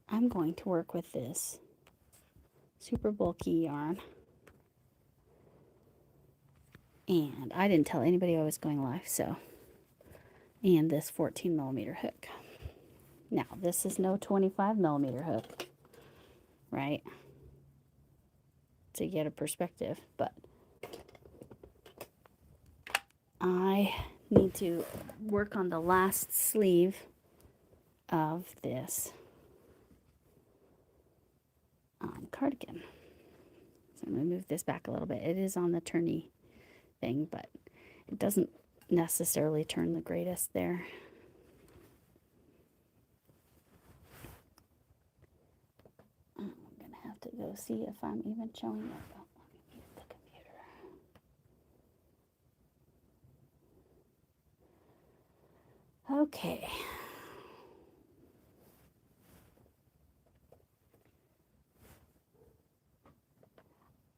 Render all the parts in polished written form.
I'm going to work with this super bulky yarn. And I didn't tell anybody I was going live, so. And this 14 millimeter hook. Now, this is no 25 millimeter hook, right? To get a perspective, but I need to work on the last sleeve of this cardigan. So I'm going to move this back a little bit. It is on the turny thing, but it doesn't necessarily turn the greatest there. I'm going to have to go see if I'm even showing up. Oh, let me mute the computer. Okay.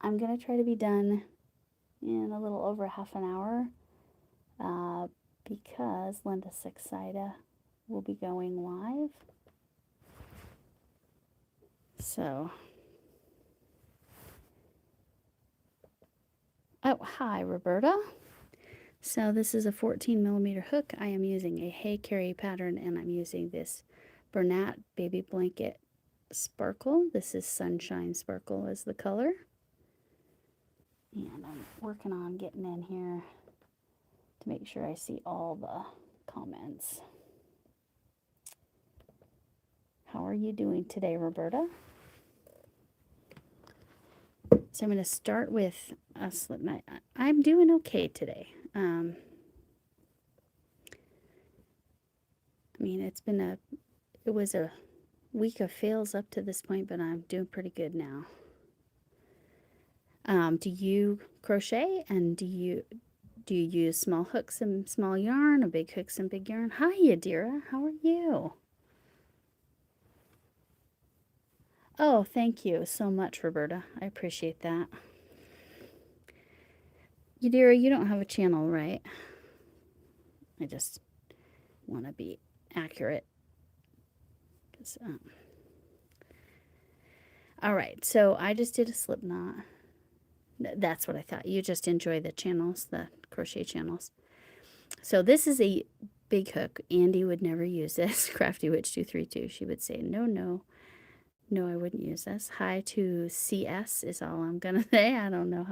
I'm going to try to be done in a little over half an hour because Linda Sixida will be going live. So, oh, hi, Roberta. So this is a 14 millimeter hook. I am using a hay carry pattern, and I'm using this Bernat Baby Blanket Sparkle. This is Sunshine Sparkle is the color. And I'm working on getting in here to make sure I see all the comments. How are you doing today, Roberta? So I'm going to start with a slip knot. I'm doing okay today. I mean, it was a week of fails up to this point, but I'm doing pretty good now. Do you crochet, and do you use small hooks and small yarn, or big hooks and big yarn? Hi, Yadira. How are you? Oh, thank you so much, Roberta. I appreciate that. Yadira, you don't have a channel, right? I just want to be accurate. All right, so I just did a slip knot. That's what I thought. You just enjoy the channels, the crochet channels. So this is a big hook. Andy would never use this. Crafty Witch 232. She would say, no, no, no, I wouldn't use this. Hi to CS is all I'm going to say. I don't know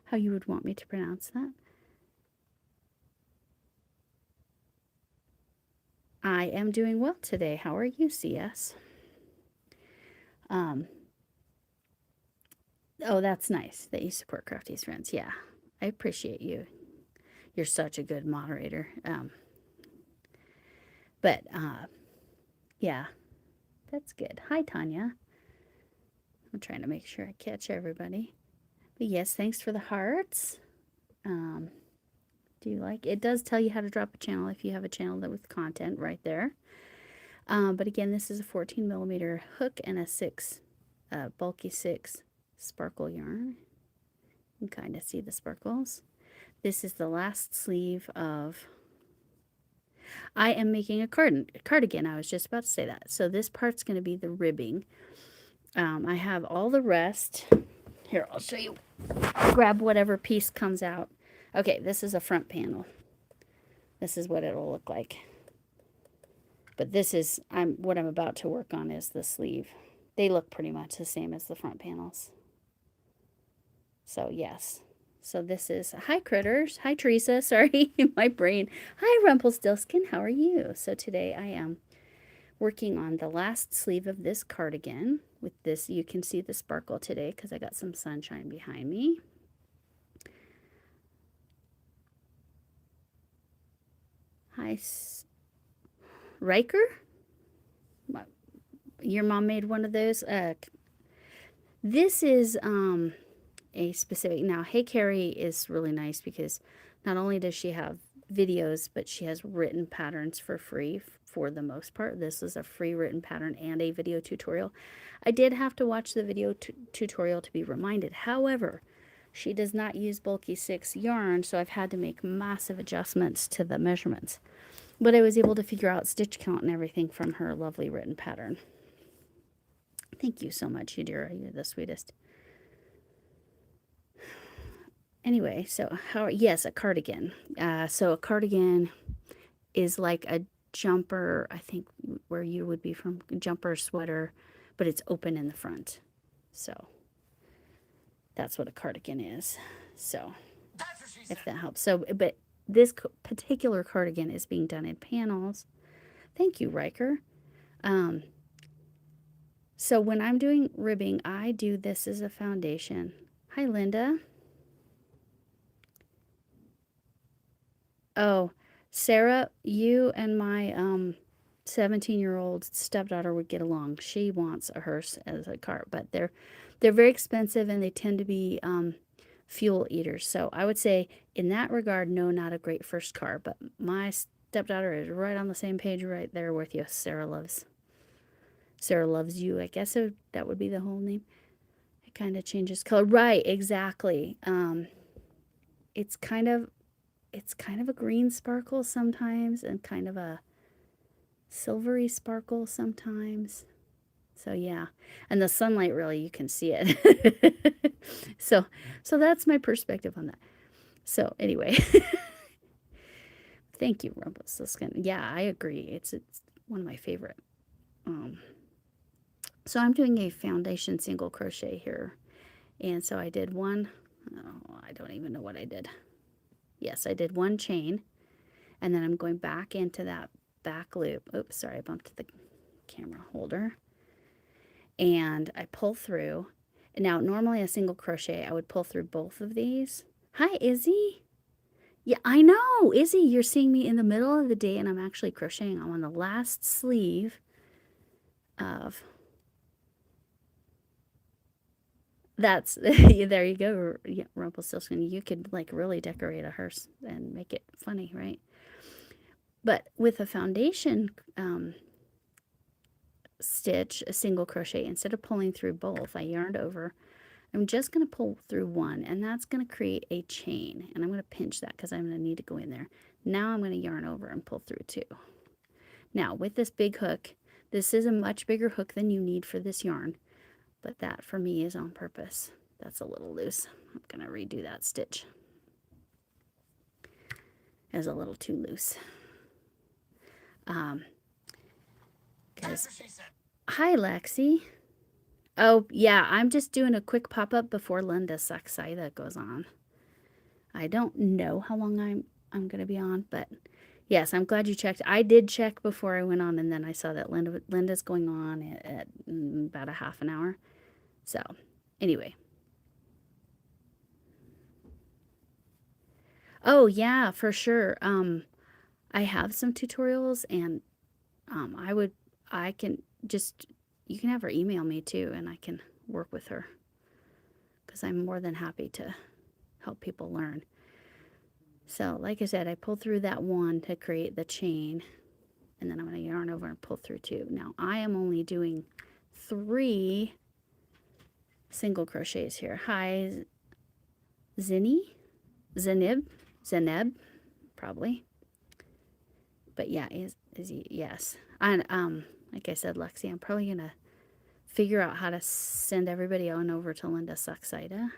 how you would want me to pronounce that. I am doing well today. How are you, CS? Oh, that's nice that you support Crafty's friends. Yeah, I appreciate you. You're such a good moderator. Yeah, that's good. Hi, Tanya. I'm trying to make sure I catch everybody. But yes, thanks for the hearts. Do you like it? It does tell you how to drop a channel if you have a channel that with content right there. But again, this is a 14 millimeter hook and a bulky 6 sparkle yarn. You can kind of see the sparkles. This is the last sleeve of. I am making a cardigan. I was just about to say that. So this part's going to be the ribbing. I have all the rest. Here, I'll show you. I'll grab whatever piece comes out. Okay, this is a front panel. This is what it'll look like. But this is, what I'm about to work on is the sleeve. They look pretty much the same as the front panels. So yes. So this is, hi critters. Hi Teresa, sorry, my brain. Hi Rumpelstiltskin, how are you? So today I am working on the last sleeve of this cardigan. With this, you can see the sparkle today because I got some sunshine behind me. Hi, Riker? Your mom made one of those? This is a specific, now Hey Carrie is really nice because not only does she have videos, but she has written patterns for free for the most part. This is a free written pattern and a video tutorial. I did have to watch the video tutorial to be reminded. However, she does not use bulky 6 yarn, so I've had to make massive adjustments to the measurements. But I was able to figure out stitch count and everything from her lovely written pattern. Thank you so much, Yadira. You're the sweetest. Anyway, so yes, a cardigan. So a cardigan is like a jumper, I think where you would be from, jumper sweater, but it's open in the front. So that's what a cardigan is. So if that helps. So, but this particular cardigan is being done in panels. Thank you, Riker. So when I'm doing ribbing, I do this as a foundation. Hi, Linda. Oh, Sarah, you and my 17-year-old stepdaughter would get along. She wants a hearse as a cart, but they're very expensive and they tend to be fuel eaters. So I would say in that regard, no, not a great first car. But my stepdaughter is right on the same page right there with you. Sarah loves you. I guess that would be the whole name. It kind of changes color. Right, exactly. It's kind of a green sparkle sometimes and kind of a silvery sparkle sometimes. So yeah, and the sunlight, really, you can see it. so that's my perspective on that. So anyway, thank you, Rumpelstiltskin. Yeah, I agree. It's one of my favorite. So I'm doing a foundation single crochet here, and so I did one. Oh, I don't even know what I did. Yes, I did one chain, and then I'm going back into that back loop. Oops, sorry, I bumped the camera holder. And I pull through. Now, normally a single crochet, I would pull through both of these. Hi, Izzy. Yeah, I know. Izzy, you're seeing me in the middle of the day, and I'm actually crocheting. I'm on the last sleeve of... That's... there you go, yeah, Rumpelstiltskin. You could, like, really decorate a hearse and make it funny, right? But with a foundation stitch, a single crochet, instead of pulling through both, I yarned over. I'm just going to pull through one, and that's going to create a chain. And I'm going to pinch that because I'm going to need to go in there. Now I'm going to yarn over and pull through two. Now with this big hook, this is a much bigger hook than you need for this yarn, but that for me is on purpose. That's a little loose. I'm going to redo that stitch. It's a little too loose. Hi, Lexi. Oh, yeah, I'm just doing a quick pop-up before Linda Saxida goes on. I don't know how long I'm going to be on, but yes, I'm glad you checked. I did check before I went on, and then I saw that Linda's going on at about a half an hour. So, anyway. Oh, yeah, for sure. I have some tutorials, and I can just... You can have her email me too, and I can work with her because I'm more than happy to help people learn. So, like I said, I pulled through that one to create the chain, and then I'm going to yarn over and pull through two. Now, I am only doing 3 single crochets here. Hi, Zeneb, probably. But yeah, yes. And like I said, Lexi, I'm probably going to figure out how to send everybody on over to Linda Saxida.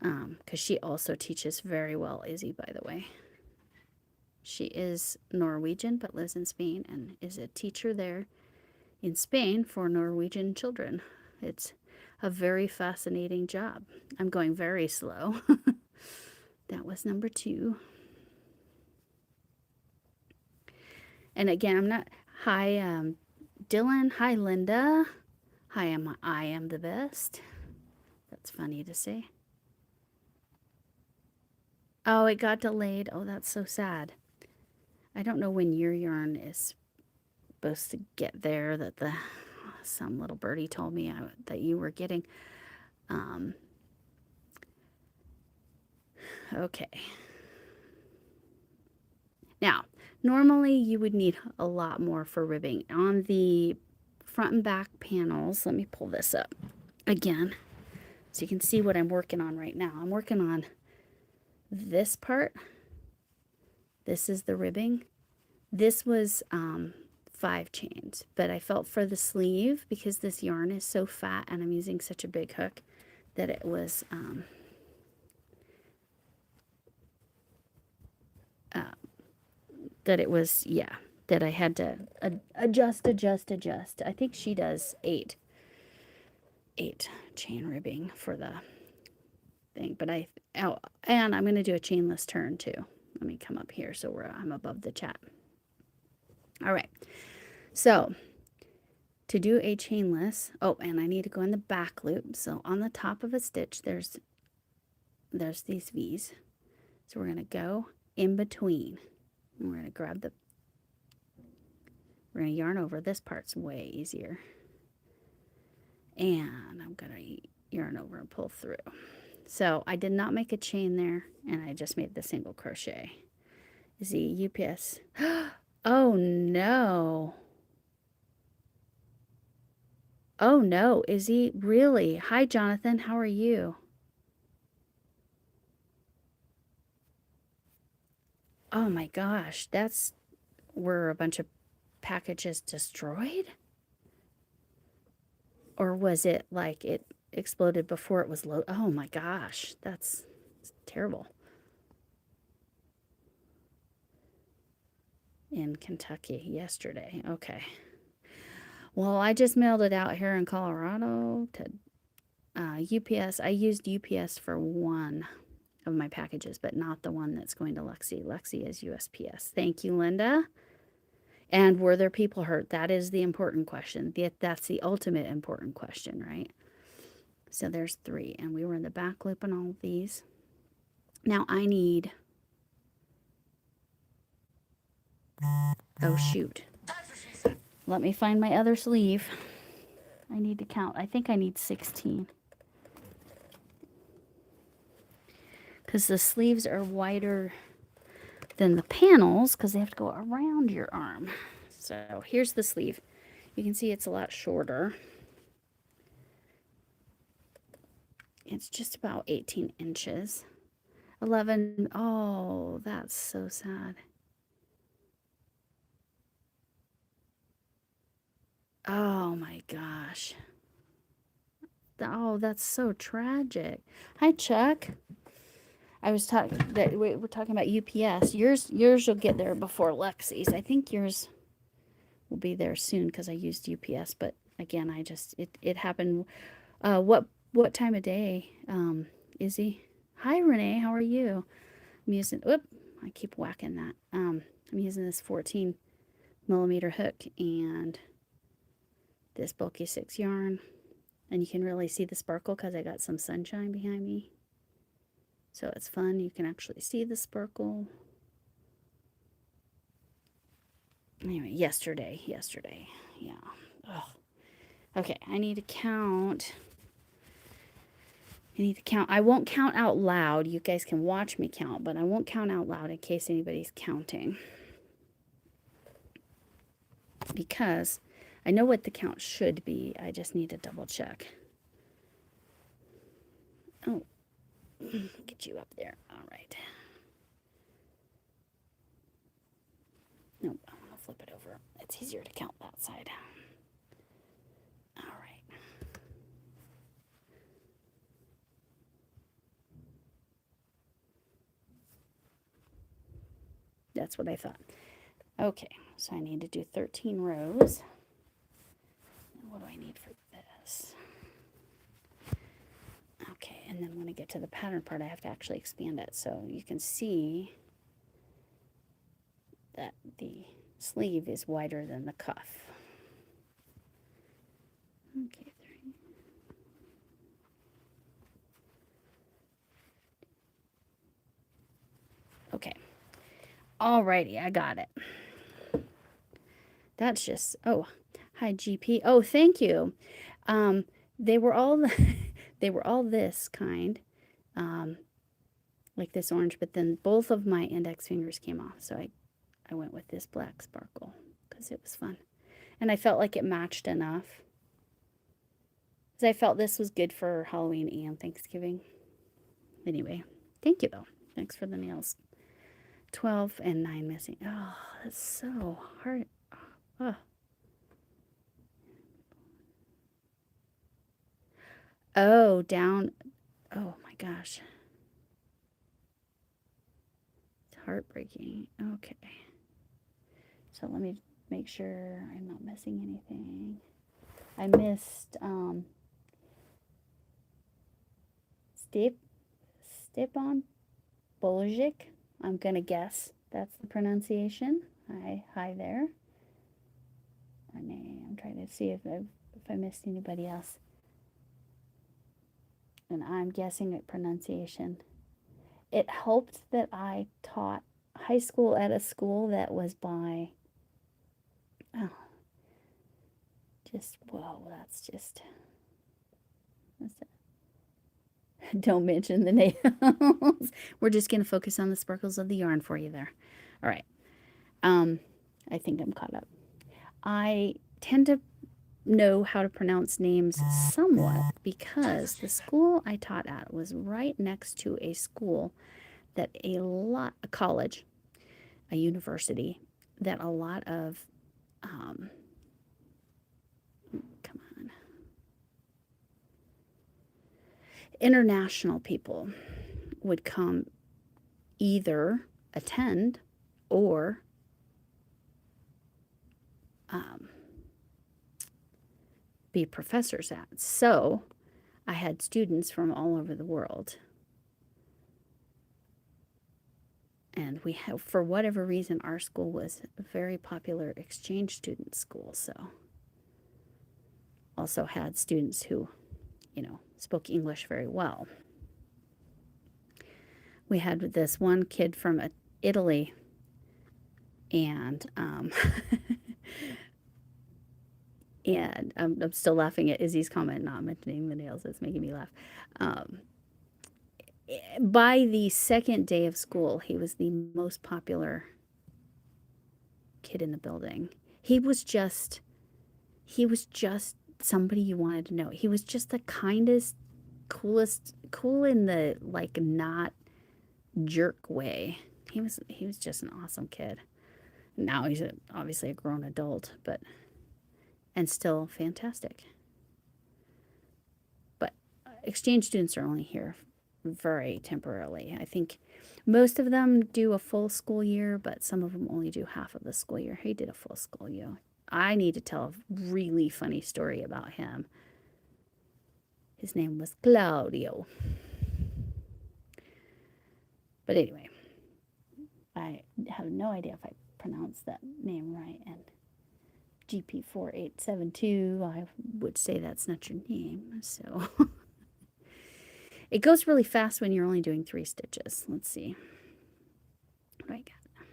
Because she also teaches very well, Izzy, by the way. She is Norwegian, but lives in Spain and is a teacher there in Spain for Norwegian children. It's a very fascinating job. I'm going very slow. That was number 2. And again, I'm not... Hi, Dylan. Hi, Linda. Hi, I am the best. That's funny to say. Oh, it got delayed. Oh, that's so sad. I don't know when your yarn is supposed to get there, that some little birdie told me that you were getting. Okay. Now, normally you would need a lot more for ribbing. On the front and back panels, let me pull this up again so you can see what I'm working on right now. I'm working on this part. This is the ribbing. This was 5 chains, but I felt for the sleeve, because this yarn is so fat and I'm using such a big hook, that it was yeah, that I had to adjust. I think she does 8 chain ribbing for the thing, but and I'm going to do a chainless turn too. Let me come up here so I'm above the chat. All right, so to do a chainless, oh, and I need to go in the back loop. So on the top of a stitch, there's these V's. So we're going to go in between. And we're going to we're going to yarn over. This part's way easier. And I'm going to yarn over and pull through. So I did not make a chain there, and I just made the single crochet. Is the UPS? Oh no. Oh no, is he really? Hi Jonathan, how are you? Oh my gosh, were a bunch of packages destroyed? Or was it like it exploded before it was loaded? Oh my gosh, that's terrible. In Kentucky yesterday. Okay. Well, I just mailed it out here in Colorado to UPS. I used UPS for one of my packages, but not the one that's going to Lexi. Lexi is USPS. Thank you, Linda. And were there people hurt? That is the important question. That's the ultimate important question, right? So there's 3, and we were in the back loop on all of these. Now I need... Oh, shoot. Let me find my other sleeve. I need to count. I think I need 16. Because the sleeves are wider than the panels, because they have to go around your arm. So here's the sleeve. You can see it's a lot shorter. It's just about 18 inches. 11. Oh, that's so sad. Oh my gosh. Oh, that's so tragic. Hi, Chuck. I was talking that we're talking about UPS. Yours will get there before Lexi's. I think yours will be there soon because I used UPS. But again, it happened. What time of day? Izzy? Hi, Renee. How are you? I'm using. Oop! I keep whacking that. I'm using this 14 millimeter hook and this bulky 6 yarn, and you can really see the sparkle because I got some sunshine behind me. So it's fun. You can actually see the sparkle. Anyway, yesterday. Yeah. Ugh. Okay, I need to count. I won't count out loud. You guys can watch me count, but I won't count out loud in case anybody's counting. Because I know what the count should be. I just need to double check. Oh, get you up there. All right. Nope, I'm going to flip it over. It's easier to count that side. All right. That's what I thought. Okay, so I need to do 13 rows. What do I need for this? Okay, and then when I get to the pattern part, I have to actually expand it so you can see that the sleeve is wider than the cuff. Okay, 3. Okay. Alrighty, I got it. That's just, oh, hi GP. Oh, thank you. They were all this kind, like this orange, but then both of my index fingers came off, so I went with this black sparkle because it was fun, and I felt like it matched enough. Because I felt this was good for Halloween and Thanksgiving. Anyway, thank you though. Thanks for the nails. 12 and 9 missing. Oh, that's so hard. Oh, Oh, down. Oh my gosh. It's heartbreaking. Okay. So let me make sure I'm not missing anything. I missed Step Stepan Boljic. I'm gonna guess that's the pronunciation. Hi there. Renee. I'm trying to see if I missed anybody else. And I'm guessing at pronunciation. It helped that I taught high school at a school that was by, oh, just, whoa, that's just, don't mention the nails. We're just going to focus on the sparkles of the yarn for you there. All right. I think I'm caught up. I tend to know how to pronounce names somewhat because the school I taught at was right next to a school that a college, a university, that a lot of, come on, international people would come either attend or be professors at. So I had students from all over the world. And we have, for whatever reason, our school was a very popular exchange student school. So also had students who, spoke English very well. We had this one kid from Italy, and and I'm still laughing at Izzy's comment, not mentioning the nails. It's making me laugh. By the second day of school, he was the most popular kid in the building. He was just somebody you wanted to know. He was just the kindest, cool in the like not jerk way. He was just an awesome kid. Now he's obviously a grown adult, and still fantastic. But exchange students are only here very temporarily. I think most of them do a full school year, but some of them only do half of the school year. He did a full school year. I need to tell a really funny story about him. His name was Claudio. But anyway, I have no idea if I pronounced that name right. And GP4872, I would say that's not your name. So it goes really fast when you're only doing 3 stitches. Let's see. What do I got?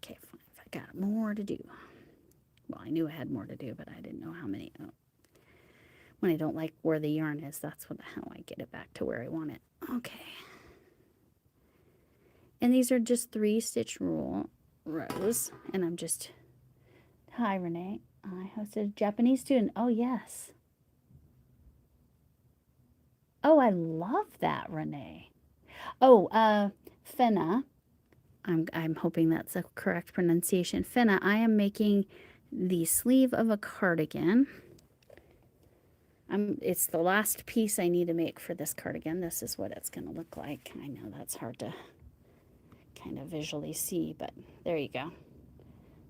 Okay, fine. I got more to do. Well, I knew I had more to do, but I didn't know how many. Oh. When I don't like where the yarn is, that's how I get it back to where I want it. Okay. And these are just 3 stitch rows. And I'm just, hi Renee. I hosted a Japanese student. Oh, yes. Oh, I love that, Renee. Oh, Fenna. I'm hoping that's a correct pronunciation. Fenna, I am making the sleeve of a cardigan. It's the last piece I need to make for this cardigan. This is what it's going to look like. I know that's hard to kind of visually see, but there you go.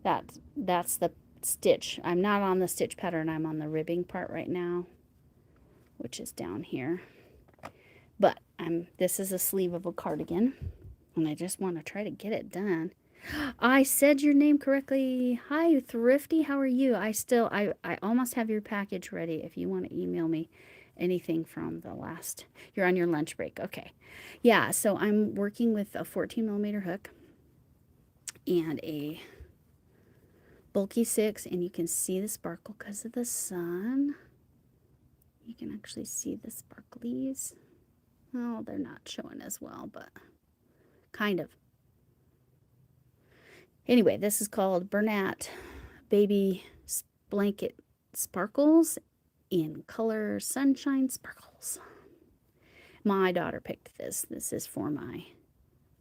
That's the stitch. I'm not on the stitch pattern. I'm on the ribbing part right now, which is down here. But this is a sleeve of a cardigan, and I just want to try to get it done. I said your name correctly. Hi, Thrifty. How are you? I almost have your package ready if you want to email me anything from the last. You're on your lunch break. Okay. Yeah, so I'm working with a 14mm hook and a bulky 6, and you can see the sparkle because of the sun. You can actually see the sparklies. Oh, they're not showing as well, but kind of. Anyway, this is called Bernat Baby Blanket Sparkles in color Sunshine Sparkles. My daughter picked this. This is for my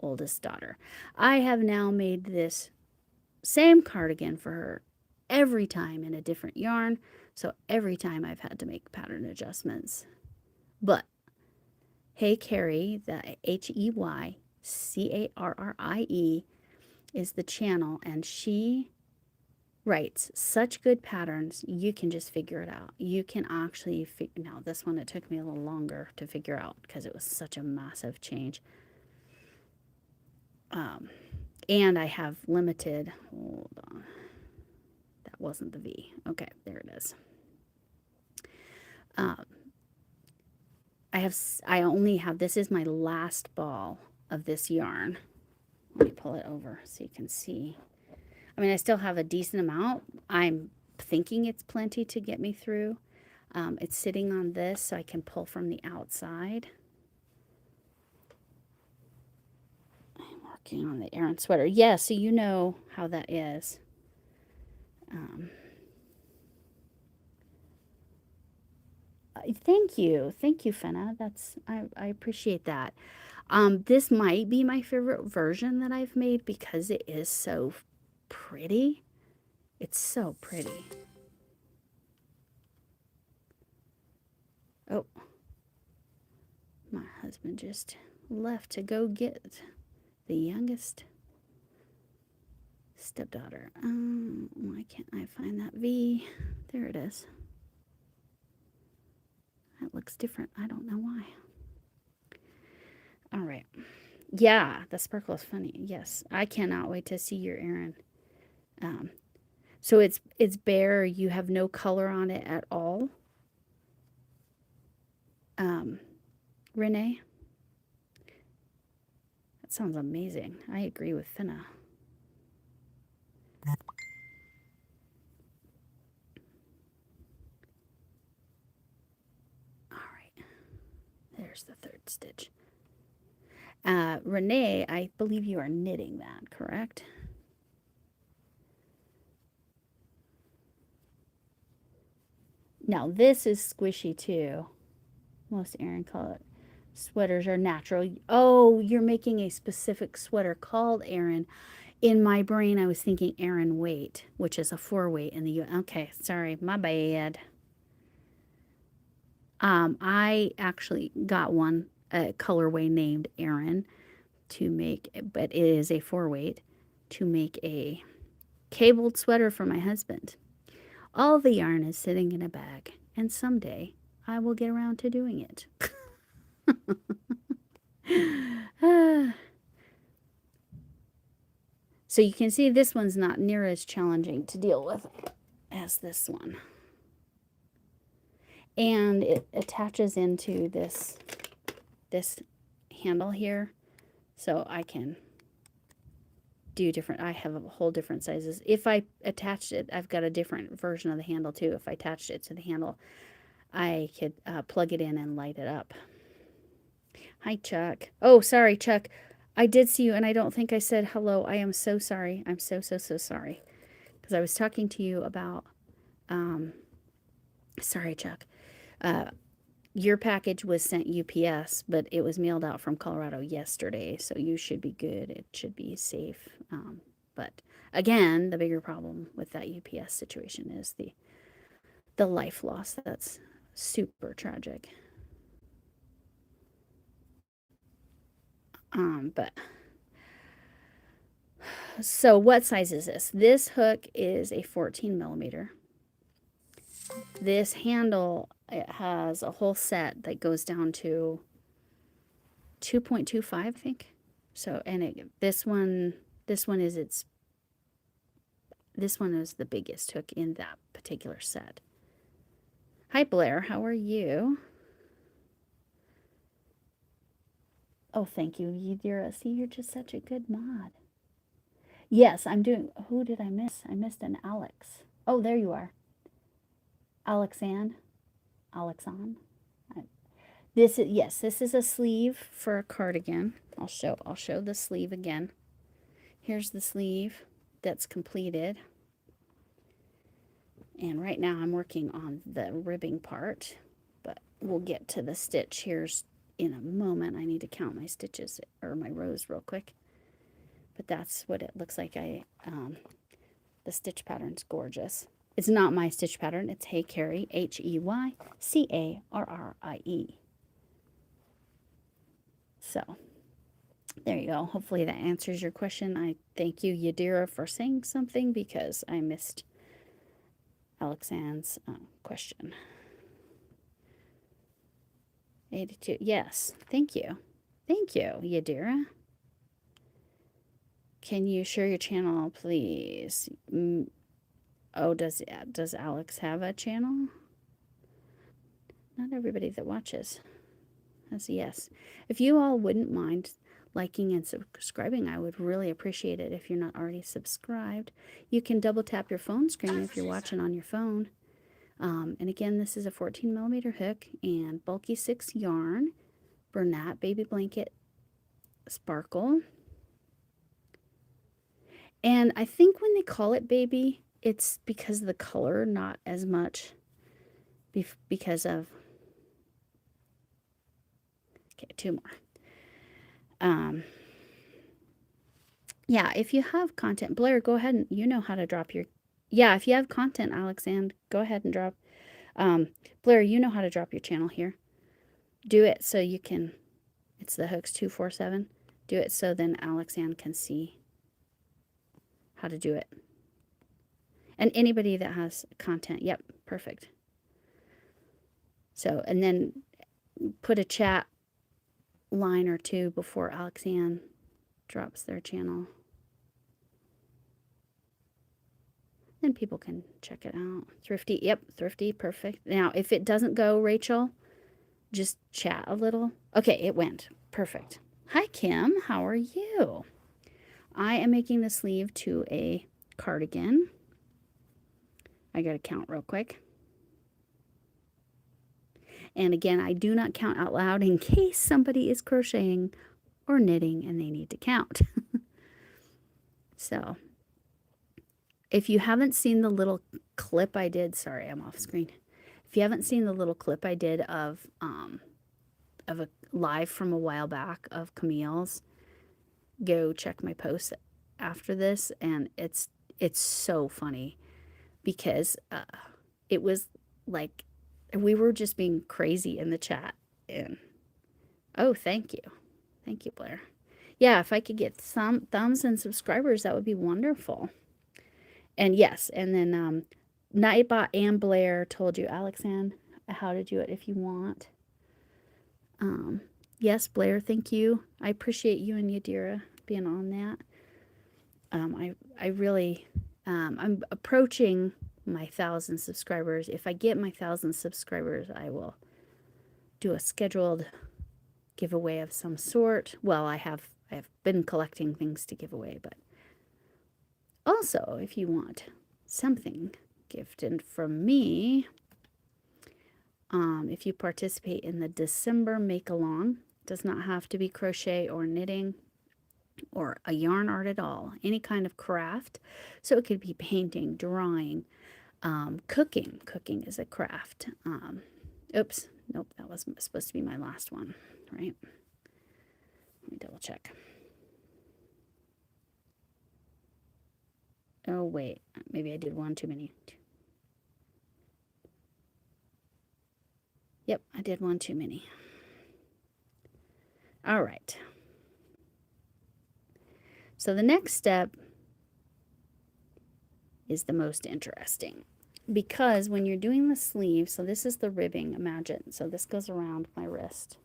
oldest daughter. I have now made this same cardigan for her every time in a different yarn. So every time I've had to make pattern adjustments. But Hey Carrie, the HeyCarrie is the channel, and she writes such good patterns, you can just figure it out. You can actually figure, now this one, it took me a little longer to figure out because it was such a massive change. And I have limited, hold on, that wasn't the V. Okay, there it is. I only have, this is my last ball of this yarn. Let me pull it over so you can see. I mean, I still have a decent amount. I'm thinking it's plenty to get me through. It's sitting on this so I can pull from the outside. I'm working on the Aran sweater. Yeah, so you know how that is. Thank you, Fenna. I appreciate that. This might be my favorite version that I've made because it is so pretty. It's so pretty. Oh, my husband just left to go get the youngest stepdaughter. Why can't I find that V? There it is. That looks different. I don't know why. All right. Yeah, the sparkle is funny. Yes, I cannot wait to see your Aran. So it's bare. You have no color on it at all. Renee, that sounds amazing. I agree with Finna. All right, there's the third stitch. Renee, I believe you are knitting that, correct? Now this is squishy too. Most Aran color sweaters are natural. Oh, you're making a specific sweater called Aran. In my brain, I was thinking Aran weight, which is a 4-weight in the U.S. Okay, sorry, my bad. I actually got one, a colorway named Aran, to make, but it is a 4-weight, to make a cabled sweater for my husband. All the yarn is sitting in a bag, and someday I will get around to doing it. So you can see this one's not near as challenging to deal with as this one. And it attaches into this handle here, so I can do different, I have a whole different sizes. If I attached it, I've got a different version of the handle too. If I attached it to the handle, I could plug it in and light it up. Hi, Chuck. Oh, sorry, Chuck. I did see you, and I don't think I said hello. I am so sorry. I'm so sorry. Because I was talking to you about, sorry, Chuck. Your package was sent UPS, but it was mailed out from Colorado yesterday, so you should be good. It should be safe. But again, the bigger problem with that UPS situation is the life loss. That's super tragic. But so what size is this? This hook is a 14 millimeter. This handle, it has a whole set that goes down to 2.25, I think. So, and this one is the biggest hook in that particular set. Hi, Blair. How are you? Oh, thank you, Yadira. See, you're just such a good mod. Yes, I'm doing... Who did I miss? I missed an Alex. Oh, there you are. Alexan. This is, yes, this is a sleeve for a cardigan. I'll show the sleeve again. Here's the sleeve that's completed. And right now I'm working on the ribbing part, but we'll get to the stitch here in a moment. I need to count my stitches or my rows real quick. But that's what it looks like. The stitch pattern's gorgeous. It's not my stitch pattern. It's Hey Carrie, Heycarrie. So there you go. Hopefully that answers your question. I thank you, Yadira, for saying something because I missed Alexanne's question. 82. Yes. Thank you. Thank you, Yadira. Can you share your channel, please? Oh, does Alex have a channel? Not everybody that watches has a yes. If you all wouldn't mind liking and subscribing, I would really appreciate it. If you're not already subscribed, you can double tap your phone screen if you're watching on your phone. And again, this is a 14mm hook and bulky 6 yarn, Bernat baby blanket sparkle. And I think when they call it baby, it's because of the color, not as much because of, okay, 2 more. Yeah, if you have content, Blair, go ahead and you know how to drop your, yeah, if you have content, Alexandre, go ahead and drop, Blair, you know how to drop your channel here. Do it so you can, it's the hooks 247. Do it so then Alexandre can see how to do it. And anybody that has content, yep, perfect. So, and then put a chat line or two before Alexandre drops their channel. Then people can check it out. Thrifty, yep, Thrifty, perfect. Now, if it doesn't go, Rachel, just chat a little. Okay, it went. Perfect. Hi, Kim. How are you? I am making the sleeve to a cardigan. I got to count real quick. And again, I do not count out loud in case somebody is crocheting or knitting and they need to count. So, if you haven't seen the little clip I did, sorry, I'm off screen. If you haven't seen the little clip I did of a live from a while back of Camille's, go check my post after this, and it's so funny because it was like we were just being crazy in the chat. And oh, thank you, Blair. Yeah, if I could get some thumbs and subscribers, that would be wonderful. And yes, and then Nightbot and Blair told you, Alexandre, how to do it if you want. Yes, Blair, thank you. I appreciate you and Yadira being on that. I really, I'm approaching my 1,000 subscribers. If I get my 1,000 subscribers, I will do a scheduled giveaway of some sort. Well, I have been collecting things to give away, but also, if you want something gifted from me, if you participate in the December make-along, does not have to be crochet or knitting or a yarn art at all, any kind of craft. So it could be painting, drawing, cooking. Cooking is a craft. Oops, nope, that was supposed to be my last one, right? Let me double check. Oh, wait, maybe I did one too many. Yep, I did one too many. All right. So the next step is the most interesting because when you're doing the sleeve, so this is the ribbing, imagine. So this goes around my wrist.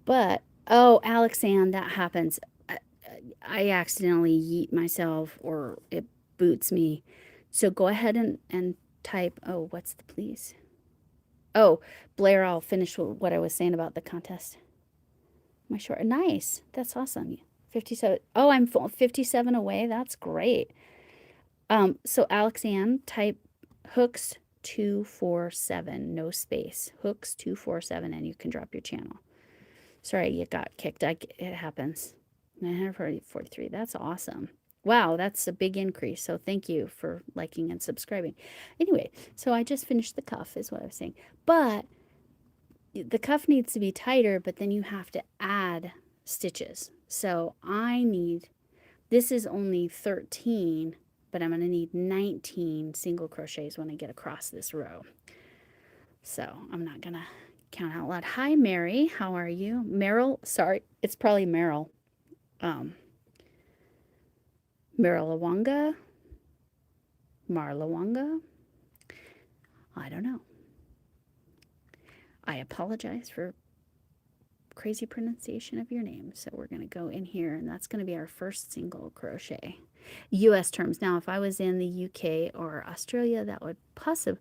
But, oh, Alexandre, that happens. I accidentally yeet myself or it boots me. So go ahead and type, oh, what's the please? Oh, Blair, I'll finish what I was saying about the contest. My short, nice. That's awesome. 57. Oh, I'm 57 away. That's great. So Alexandre, type hooks 247, no space. Hooks 247, and you can drop your channel. Sorry, you got kicked. It happens. 943. That's awesome. Wow, that's a big increase. So thank you for liking and subscribing. Anyway, so I just finished the cuff is what I was saying. But the cuff needs to be tighter, but then you have to add stitches. So I need This is only 13, but I'm going to need 19 single crochets when I get across this row. So I'm not going to count out loud. Hi, Mary. How are you? Meryl. Sorry, it's probably Meryl. Marilawanga? Marlawanga? I don't know. I apologize for crazy pronunciation of your name. So we're going to go in here, and that's going to be our first single crochet. US terms. Now, if I was in the UK or Australia, that would possibly...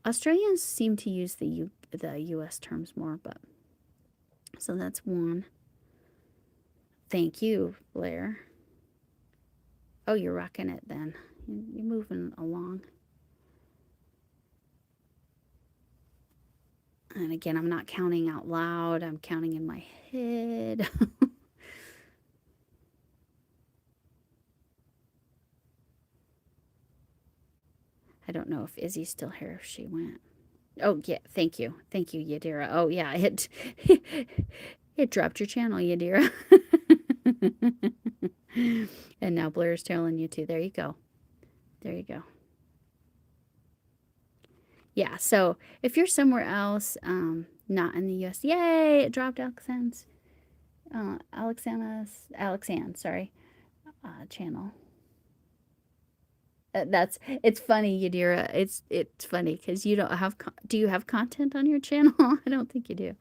Australians seem to use the US terms more, but... So that's one. Thank you, Blair. Oh, you're rocking it then. You're moving along. And again, I'm not counting out loud. I'm counting in my head. I don't know if Izzy's still here, if she went. Oh, yeah. Thank you. Thank you, Yadira. Oh, yeah. It dropped your channel, Yadira. And now Blair's telling you to. There you go. There you go. Yeah, so if you're somewhere else, not in the US, yay, it dropped Alexanne's, Alexanne, sorry, channel. It's funny, Yadira. It's funny because you don't have, do you have content on your channel? I don't think you do.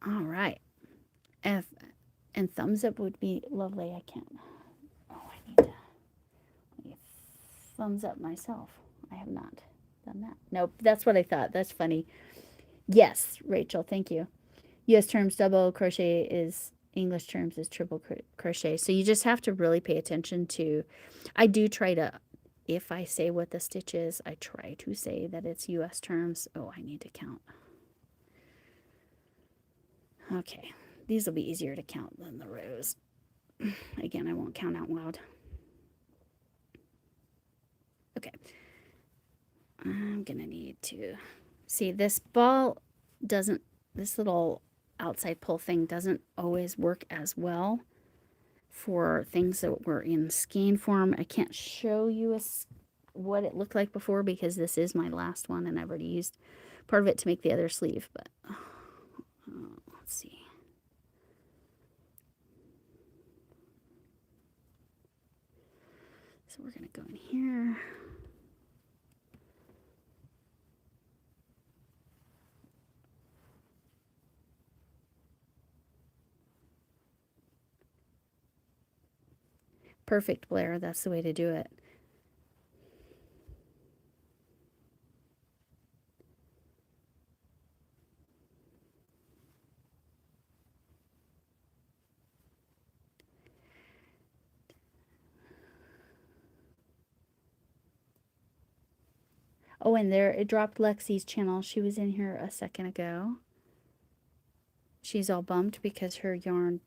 All right. And thumbs up would be lovely. I can't. Oh, I need to thumbs up myself. I have not done that. Nope, that's what I thought. That's funny. Yes, Rachel, thank you. US terms double crochet is English terms is triple crochet. So you just have to really pay attention to, I do try to, if I say what the stitch is, I try to say that it's US terms. Oh, I need to count. Okay, these will be easier to count than the rows. Again, I won't count out loud. Okay, I'm gonna need to see this ball doesn't, this little outside pull thing doesn't always work as well for things that were in skein form. I can't show you what it looked like before because this is my last one and I've already used part of it to make the other sleeve, but let's see. So we're gonna go in here. Perfect, Blair. That's the way to do it. Oh, and there, it dropped Lexi's channel. She was in here a second ago. She's all bummed because her yarn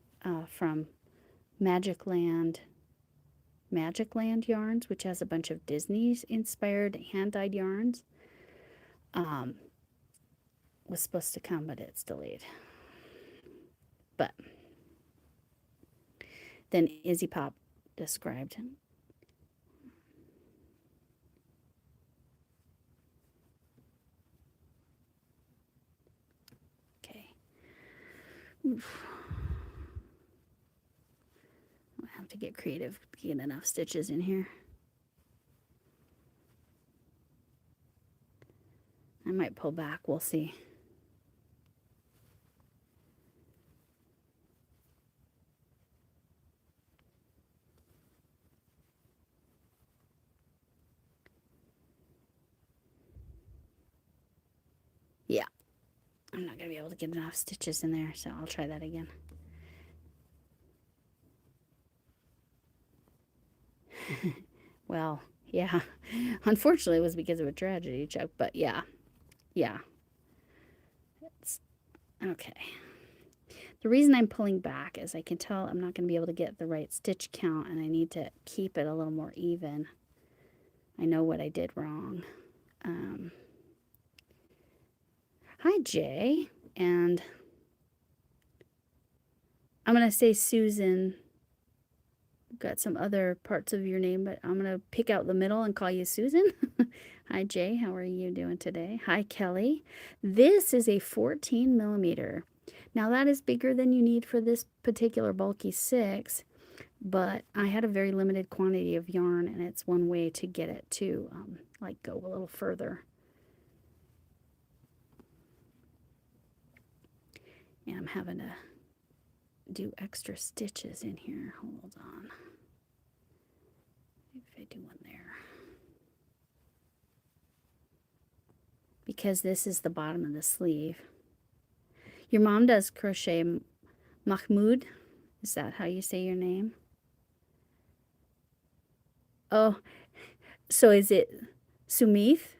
from Magic Land Yarns, which has a bunch of Disney-inspired hand-dyed yarns, was supposed to come, but it's delayed. But then Izzy Pop described. Okay. Oof. I'll have to get creative to get enough stitches in here. I might pull back, we'll see. Yeah, I'm not going to be able to get enough stitches in there, so I'll try that again. Well, yeah. Unfortunately, it was because of a tragedy, Chuck, but yeah. Yeah. It's okay. The reason I'm pulling back is I can tell I'm not going to be able to get the right stitch count, and I need to keep it a little more even. I know what I did wrong. Hi, Jay. And I'm going to say Susan. Got some other parts of your name, but I'm going to pick out the middle and call you Susan. Hi, Jay. How are you doing today? Hi, Kelly. This is a 14 millimeter. Now, that is bigger than you need for this particular bulky 6, but I had a very limited quantity of yarn, and it's one way to get it to, like, go a little further. And I'm having to do extra stitches in here. Hold on. Maybe if I do one there. Because this is the bottom of the sleeve. Your mom does crochet. Mahmoud, is that how you say your name? Oh, so is it Sumith?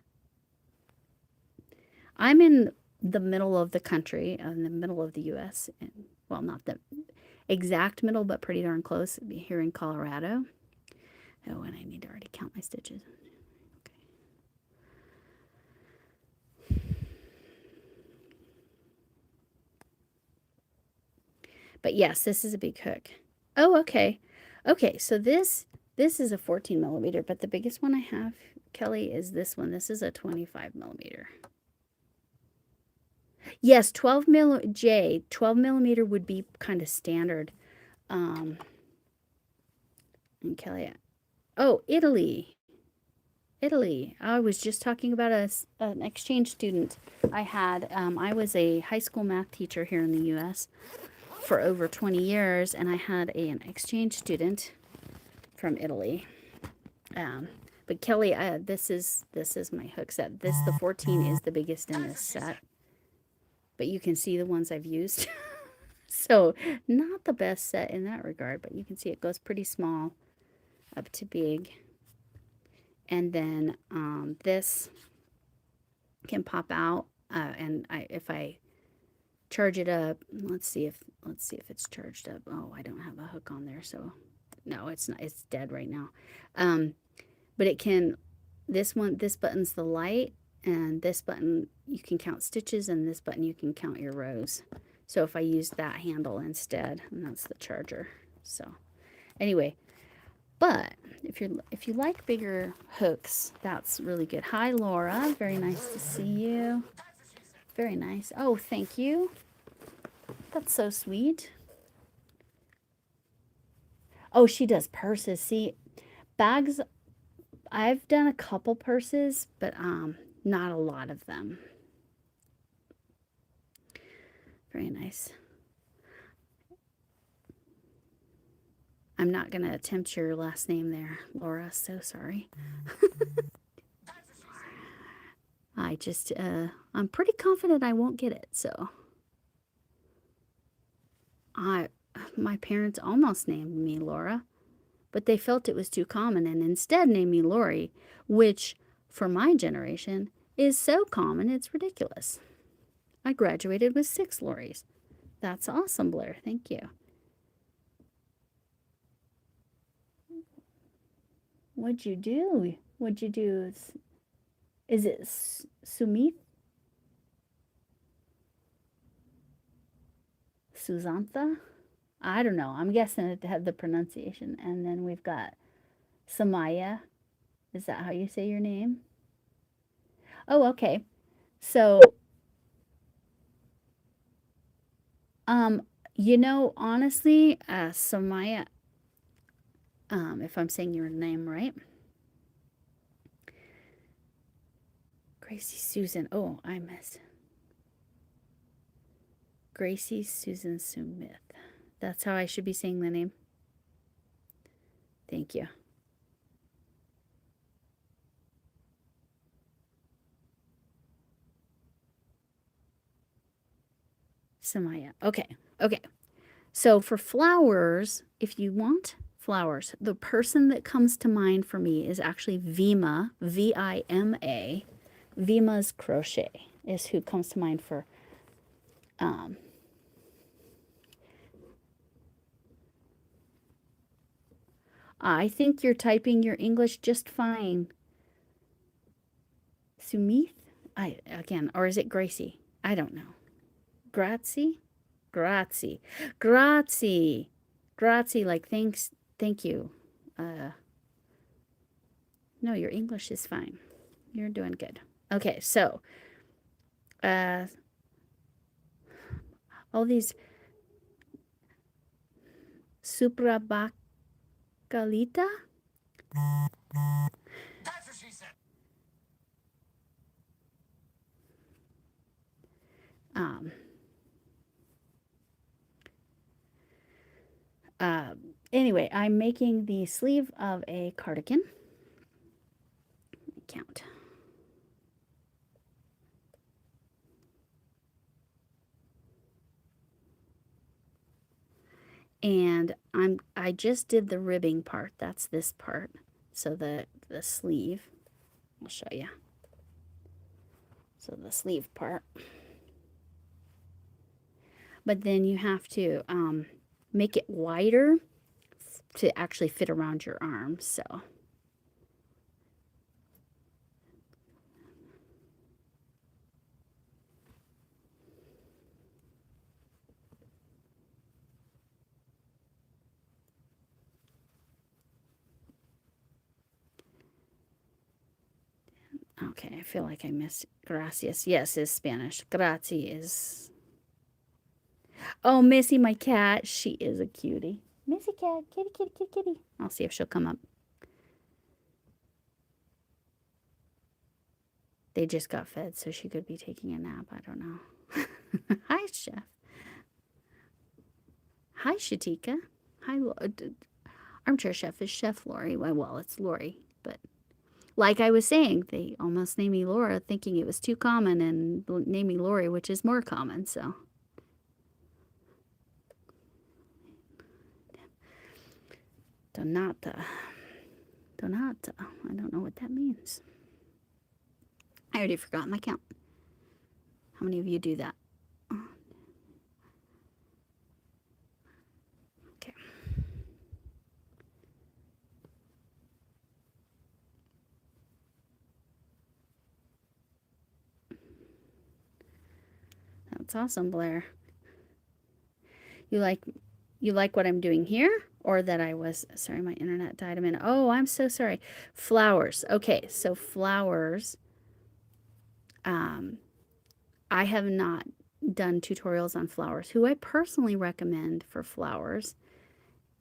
I'm in the middle of the country, in the middle of the U.S. And, well, not the exact middle, but pretty darn close, here in Colorado. Oh, and I need to already count my stitches. Okay. But yes, this is a big hook. Oh, okay. Okay, so this is a 14 millimeter, but the biggest one I have, Kelly, is this one. This is a 25 millimeter. Yes, 12 millimeter would be kind of standard. And Kelly, oh, Italy. I was just talking about an exchange student I had. I was a high school math teacher here in the U.S. for over 20 years, and I had an exchange student from Italy. But Kelly, this is my hook set. The 14 is the biggest in this set. But you can see the ones I've used. So not the best set in that regard, but you can see it goes pretty small up to big. And then this can pop out, and if I charge it up, let's see if it's charged up. Oh, I don't have a hook on there, so no, it's not. It's dead right now. But it can. This button's the light, and this button you can count stitches, and this button you can count your rows. So if I use that handle instead, and that's the charger. So anyway, but if you like bigger hooks, that's really good. Hi, Laura. Very nice to see you. Very nice. Oh, thank you. That's so sweet. Oh, she does purses. See, bags, I've done a couple purses, but not a lot of them. Very nice. I'm not going to attempt your last name there, Laura. So sorry. I'm pretty confident I won't get it, so. My parents almost named me Laura, but they felt it was too common and instead named me Lori, which, for my generation, is so common it's ridiculous. I graduated with 6 Lories. That's awesome, Blair. Thank you. What'd you do? Is it Sumit? Susantha? I don't know. I'm guessing it had the pronunciation. And then we've got Samaya. Is that how you say your name? Oh, okay. So, honestly, Samaya, if I'm saying your name right. Gracie Susan. Oh, I missed. Gracie Susan Smith. That's how I should be saying the name. Thank you. Samaya. Okay. So for flowers, if you want flowers, the person that comes to mind for me is actually Vima, V-I-M-A. Vima's Crochet is who comes to mind for I think you're typing your English just fine. Sumith? Or is it Gracie? I don't know. Grazie? Grazie. Grazie. Grazie, like thanks, thank you. No, your English is fine. You're doing good. Okay, so all these suprabacalita. That's what she said. Anyway, I'm making the sleeve of a cardigan. Let me count. And I just did the ribbing part. That's this part. So the sleeve, I'll show you. So the sleeve part. But then you have to make it wider to actually fit around your arm. So okay, I feel like I missed gracias. Yes, is Spanish. Grazie is. Oh, Missy, my cat. She is a cutie. Missy cat. Kitty, kitty, kitty, kitty. I'll see if she'll come up. They just got fed, so she could be taking a nap. I don't know. Hi, Chef. Hi, Shatika. Hi, Armchair Chef is Chef Lori. Well, it's Lori, but like I was saying, they almost named me Laura, thinking it was too common, and named me Lori, which is more common. So Donata. Donata. I don't know what that means. I already forgot my count. How many of you do that? Okay. That's awesome, Blair. You like what I'm doing here? Or that I was, sorry, my internet died a minute. Oh, I'm so sorry. Flowers. Okay, so flowers. I have not done tutorials on flowers. Who I personally recommend for flowers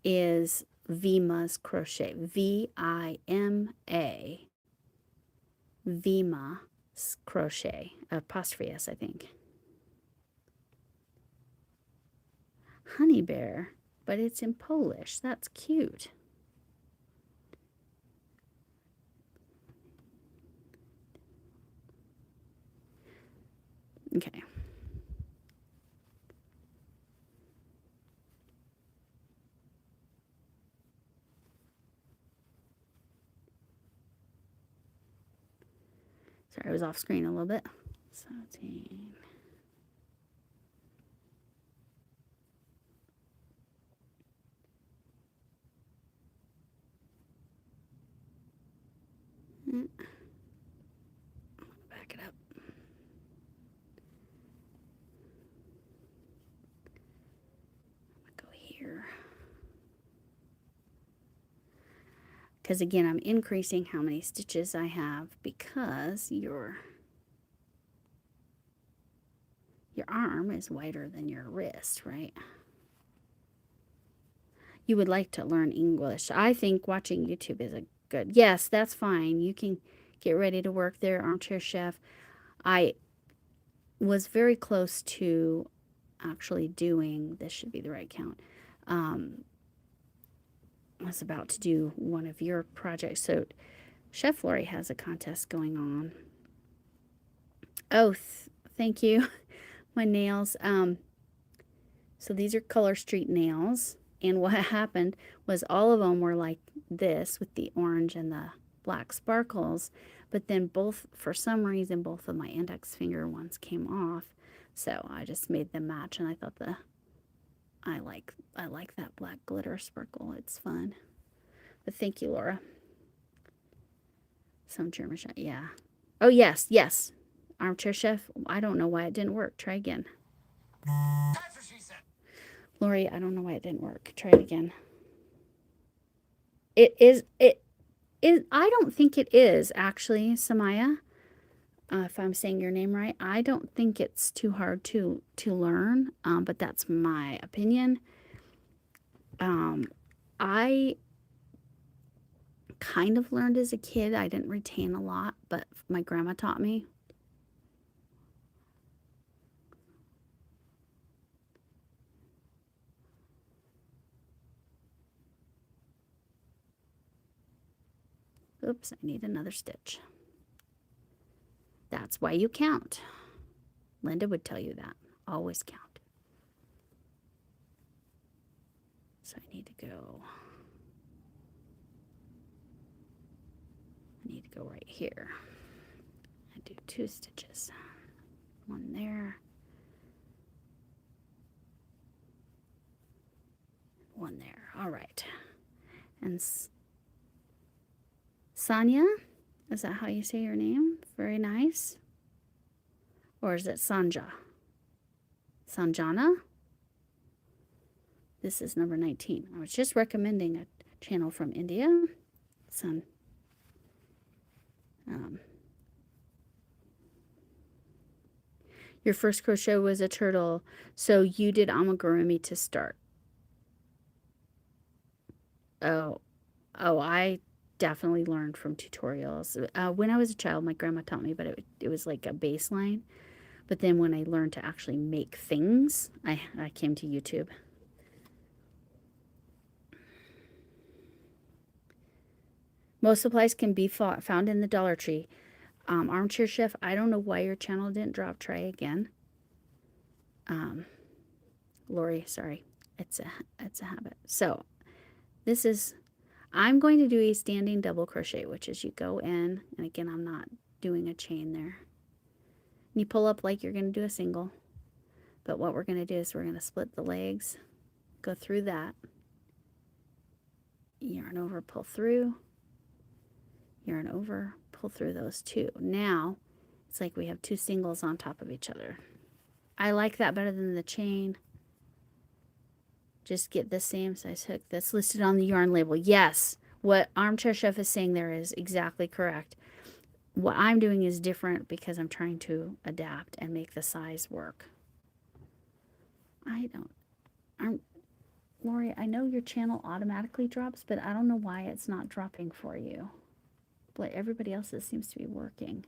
is Vima's Crochet. V-I-M-A. Vima's Crochet. Apostrophe S, I think. Honey Bear, but it's in Polish. That's cute. Okay. Sorry, I was off screen a little bit. 17. Back it up. Go here. Because again, I'm increasing how many stitches I have because your arm is wider than your wrist, right? You would like to learn English. I think watching YouTube is a good. Yes, that's fine. You can get ready to work there, Armchair Chef. I was very close to actually doing, this should be the right count. I was about to do one of your projects. So Chef Lori has a contest going on. Oh, thank you. My nails. So these are Color Street nails. And what happened was all of them were like this with the orange and the black sparkles. But then both, for some reason, both of my index finger ones came off. So I just made them match, and I thought I like that black glitter sparkle. It's fun. But thank you, Laura. Some German shot. Yeah. Oh, yes, yes. Armchair Chef. I don't know why it didn't work. Try again. That's what she said. Lori, I don't know why it didn't work. Try it again. It is, I don't think it is actually, Samaya. If I'm saying your name right, I don't think it's too hard to learn, but that's my opinion. I kind of learned as a kid. I didn't retain a lot, but my grandma taught me. Oops, I need another stitch. That's why you count. Linda would tell you that. Always count. So I need to go. I need to go right here. I do 2 stitches. One there. One there. All right. And Sonia, is that how you say your name? Very nice. Or is it Sanja? Sanjana? This is number 19. I was just recommending a channel from India. Your first crochet was a turtle, so you did amigurumi to start. Oh, I definitely learned from tutorials. When I was a child, my grandma taught me, but it was like a baseline. But then when I learned to actually make things, I came to YouTube. Most supplies can be found in the Dollar Tree. Armchair Chef, I don't know why your channel didn't drop. Try again. Lori, sorry. It's a habit. So this is, I'm going to do a standing double crochet, which is you go in, and again, I'm not doing a chain there. And you pull up like you're going to do a single. But what we're going to do is we're going to split the legs, go through that, yarn over, pull through, yarn over, pull through those 2. Now it's like we have 2 singles on top of each other. I like that better than the chain. Just get the same size hook that's listed on the yarn label. Yes, what Armchair Chef is saying there is exactly correct. What I'm doing is different because I'm trying to adapt and make the size work. Lori, I know your channel automatically drops, but I don't know why it's not dropping for you. But everybody else's seems to be working.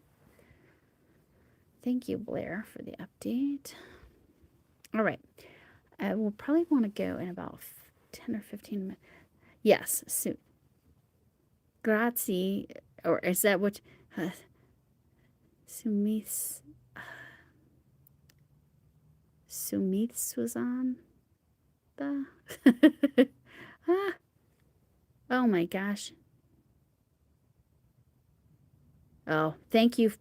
Thank you, Blair, for the update. All right. We'll probably want to go in about 10 or 15 minutes. Yes. Grazie. Or is that what? Sumith was on the. Oh my gosh. Oh, thank you.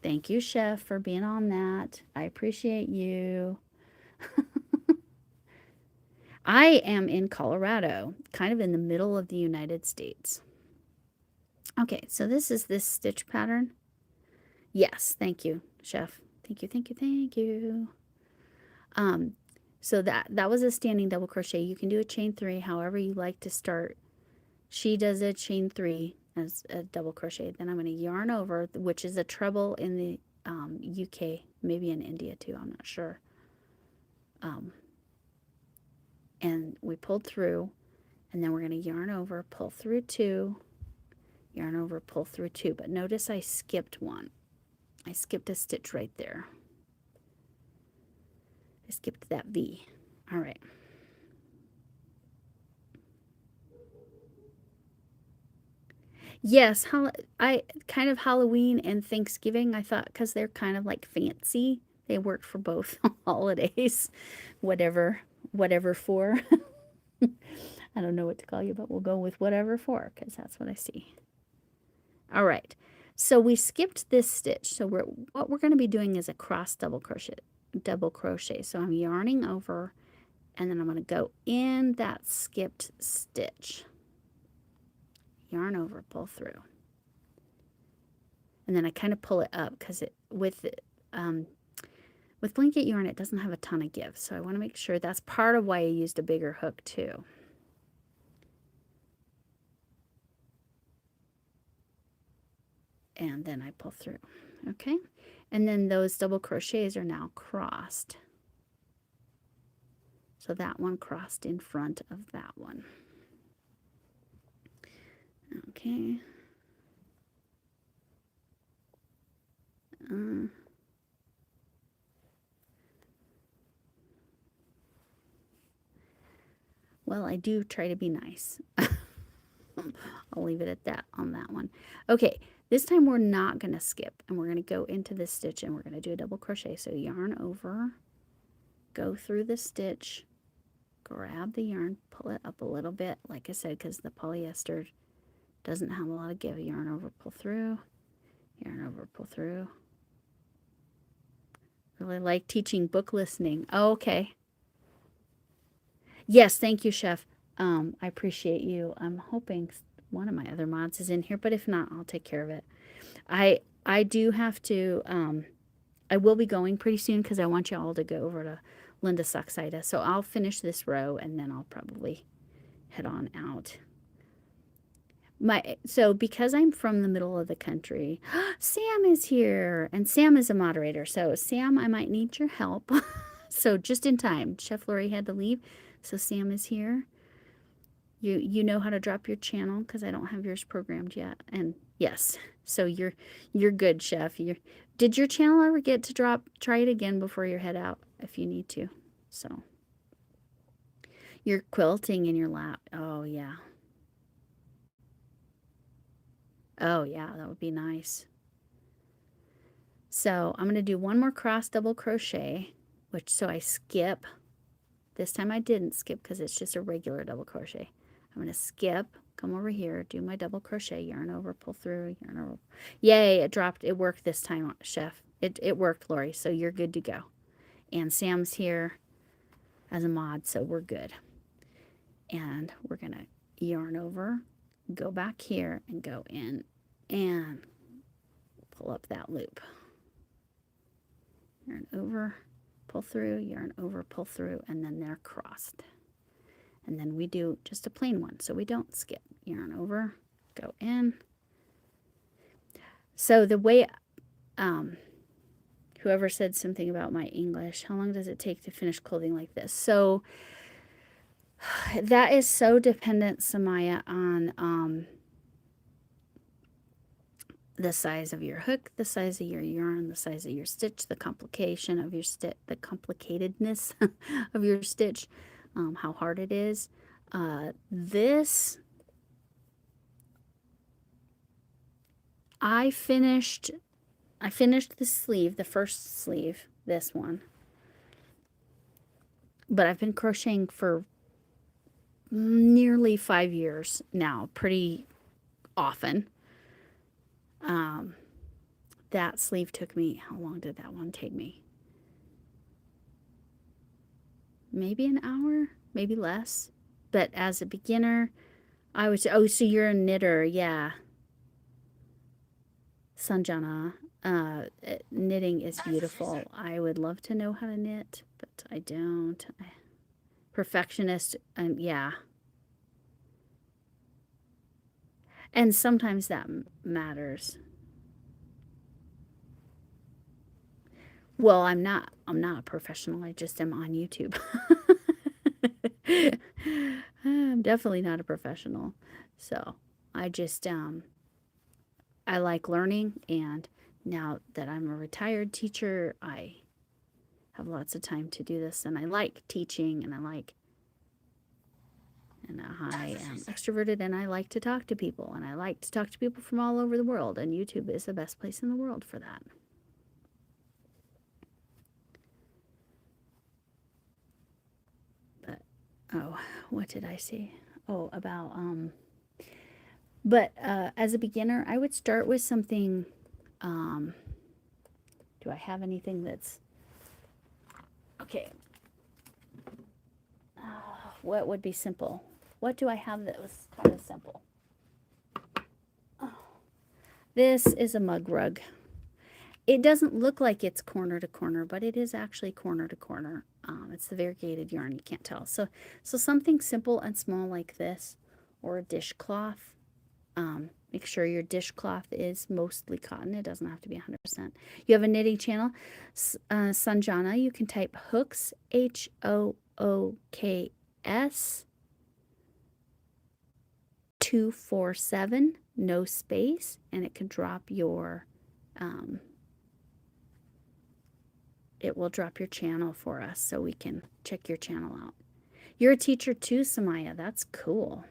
Thank you, Chef, for being on that. I appreciate you. I am in Colorado, kind of in the middle of the United States. Okay, so this is this stitch pattern. Yes, thank you, Chef. Thank you, thank you, thank you. So that was a standing double crochet. You can do a chain 3 however you like to start. She does a chain 3 as a double crochet. Then I'm going to yarn over, which is a treble in the UK, maybe in India too, I'm not sure. And we pulled through, and then we're going to yarn over, pull through 2, yarn over, pull through 2. But notice I skipped one. I skipped a stitch right there. I skipped that V. All right. Yes, I kind of Halloween and Thanksgiving, I thought, because they're kind of like fancy. They worked for both holidays, whatever for. I don't know what to call you, but we'll go with whatever for, because that's what I see. All right, so we skipped this stitch. So what we're going to be doing is a cross double crochet. So I'm yarning over, and then I'm going to go in that skipped stitch. Yarn over, pull through. And then I kind of pull it up because With blanket yarn, it doesn't have a ton of give, so I want to make sure that's part of why I used a bigger hook too. And then I pull through, okay? And then those double crochets are now crossed. So that one crossed in front of that one. Okay. Well, I do try to be nice. I'll leave it at that on that one. Okay, this time we're not going to skip, and we're going to go into this stitch, and we're going to do a double crochet. So yarn over, go through the stitch, grab the yarn, pull it up a little bit, like I said, because the polyester doesn't have a lot of give. Yarn over, pull through, yarn over, pull through. Really like teaching book listening. Oh, okay. Yes, thank you, Chef. I appreciate you. I'm hoping one of my other mods is in here, but if not, I'll take care of it. I do have to, I will be going pretty soon because I want you all to go over to Linda Socksida. So I'll finish this row and then I'll probably head on out. So because I'm from the middle of the country, Sam is here, and Sam is a moderator. So Sam, I might need your help. So just in time, Chef Lori had to leave, so Sam is here. You know how to drop your channel because I don't have yours programmed yet. And yes, so you're good, Chef. Did your channel ever get to drop? Try it again before you head out if you need to. So you're quilting in your lap. Oh yeah. Oh yeah, that would be nice. So I'm going to do one more cross double crochet, so I skip. This time I didn't skip because it's just a regular double crochet. I'm going to skip, come over here, do my double crochet, yarn over, pull through, yarn over. Yay, it dropped. It worked this time, Chef. It worked, Lori, so you're good to go. And Sam's here as a mod, so we're good. And we're going to yarn over, go back here, and go in and pull up that loop. Yarn over, pull through, yarn over, pull through, and then they're crossed. And then we do just a plain one, so we don't skip. Yarn over, go in. So the way, whoever said something about my English, how long does it take to finish clothing like this? So that is so dependent, Samaya, on the size of your hook, the size of your yarn, the size of your stitch, the complication of your stitch, the complicatedness of your stitch, how hard it is. I finished the sleeve, the first sleeve, this one. But I've been crocheting for nearly 5 years now, pretty often. That sleeve took me, how long did that one take me? Maybe an hour, maybe less. But as a beginner, I was, oh, so you're a knitter, yeah. Sanjana, knitting is beautiful. I would love to know how to knit, but I don't. Perfectionist, yeah. And sometimes that matters. Well, I'm not a professional. I just am on YouTube. I'm definitely not a professional. So I just, I like learning. And now that I'm a retired teacher, I have lots of time to do this. And I like teaching, and I am extroverted, and I like to talk to people. And I like to talk to people from all over the world. And YouTube is the best place in the world for that. Oh, what did I say? Oh, about, but as a beginner, I would start with something, do I have anything that's, okay, what would be simple? What do I have that was kind of simple? Oh, this is a mug rug, It doesn't look like it's corner to corner, but it is actually corner to corner. It's the variegated yarn, you can't tell. So something simple and small like this, or a dishcloth. Make sure your dishcloth is mostly cotton. It doesn't have to be 100%. You have a knitting channel, Sanjana. You can type hooks, HOOKS 247, no space, and it can drop your it will drop your channel for us so we can check your channel out. You're a teacher too, Samaya. That's cool.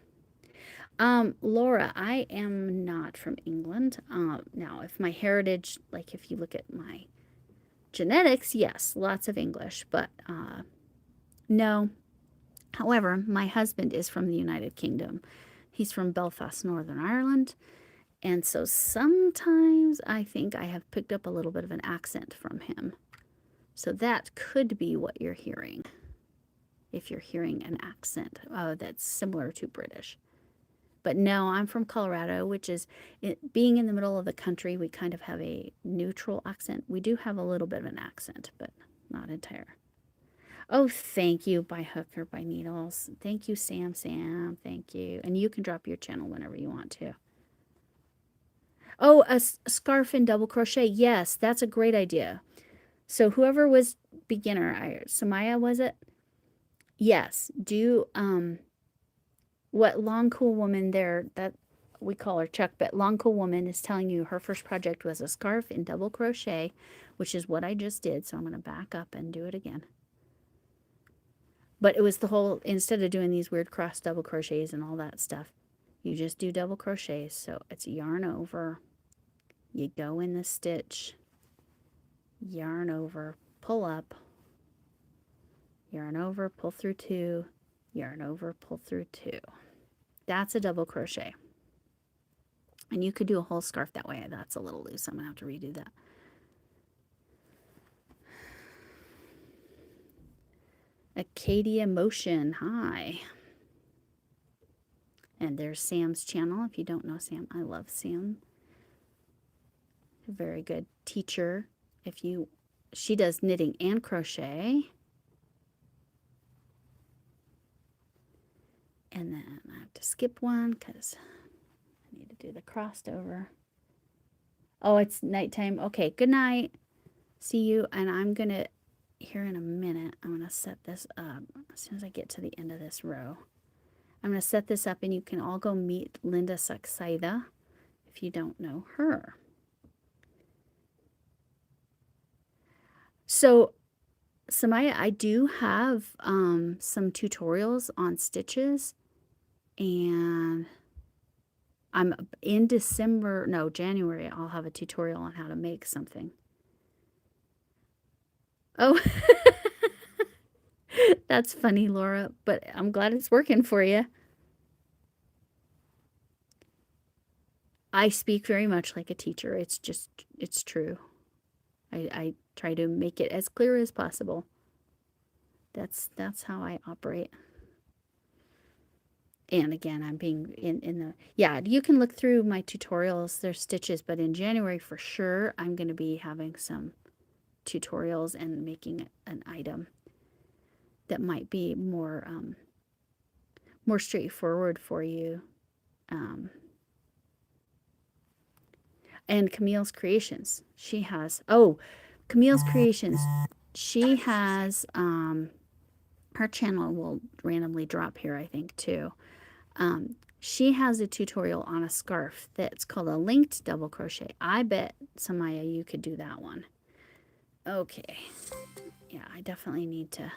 Laura, I am not from England. Now, if my heritage, like if you look at my genetics, yes, lots of English, but no. However, my husband is from the United Kingdom. He's from Belfast, Northern Ireland. And so sometimes I think I have picked up a little bit of an accent from him. So that could be what you're hearing, if you're hearing an accent that's similar to British. But no, I'm from Colorado, which is, being in the middle of the country, we kind of have a neutral accent. We do have a little bit of an accent, but not entire. Oh, thank you, By Hook or By Needles. Thank you, Sam. Thank you. And you can drop your channel whenever you want to. Oh, a scarf and double crochet. Yes, that's a great idea. So whoever was beginner, Samaya, was it? Yes. Do what Long Cool Woman there, that we call her Chuck, but Long Cool Woman is telling you her first project was a scarf in double crochet, which is what I just did. So I'm going to back up and do it again. But it was the whole, instead of doing these weird cross double crochets and all that stuff, you just do double crochets. So it's yarn over, you go in the stitch, yarn over, pull up, yarn over, pull through 2, yarn over, pull through 2. That's a double crochet. And you could do a whole scarf that way. That's a little loose. I'm going to have to redo that. Acadia Motion, hi. And there's Sam's channel. If you don't know Sam, I love Sam. A very good teacher. She does knitting and crochet. And then I have to skip one because I need to do the crossed over. Oh, it's nighttime. Okay, good night. See you. And I'm going to, here in a minute, I'm going to set this up as soon as I get to the end of this row. I'm going to set this up and you can all go meet Linda Saxaida if you don't know her. So, Samaya, I do have some tutorials on stitches, and I'm in January, I'll have a tutorial on how to make something. Oh, that's funny, Laura, but I'm glad it's working for you. I speak very much like a teacher. It's true. I try to make it as clear as possible. That's how I operate. And again, I'm being in the, yeah, you can look through my tutorials. There's stitches, but in January for sure, I'm going to be having some tutorials and making an item that might be more more straightforward for you. And Camille's Creations, she has, Camille's Creations, she has her channel will randomly drop here, I think, too. She has a tutorial on a scarf that's called a linked double crochet. I bet, Samaya, you could do that one. Okay. Yeah, I definitely need to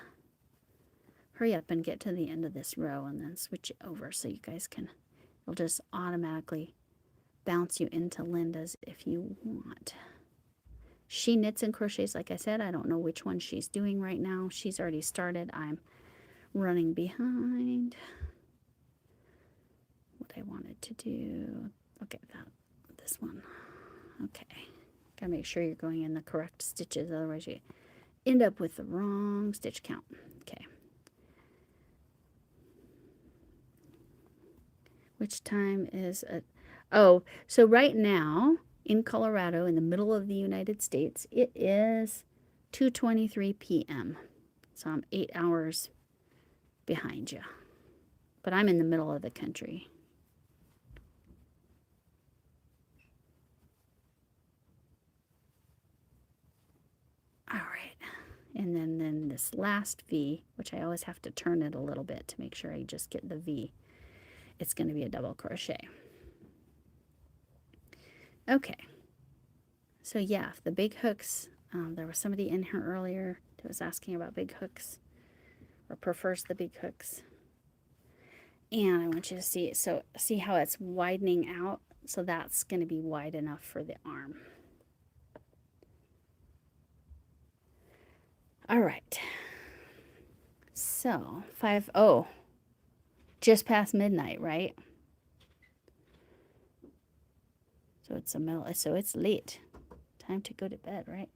hurry up and get to the end of this row and then switch it over so you guys can, it'll just automatically bounce you into Linda's if you want. She knits and crochets, like I said. I don't know which one she's doing right now. She's already started. I'm running behind what I wanted to do. Okay, this one. Okay. Gotta make sure you're going in the correct stitches, otherwise you end up with the wrong stitch count. Okay. Which time is it? Oh, so right now in Colorado, in the middle of the United States, it is 2:23 p.m. So I'm 8 hours behind you. But I'm in the middle of the country. All right. And then this last V, which I always have to turn it a little bit to make sure I just get the V. It's going to be a double crochet. Okay. So yeah, the big hooks, there was somebody in here earlier that was asking about big hooks or prefers the big hooks. And I want you to see it. So see how it's widening out? So that's going to be wide enough for the arm. All right. So 5:00, just past midnight, right? So it's a middle. So it's late. Time to go to bed, right?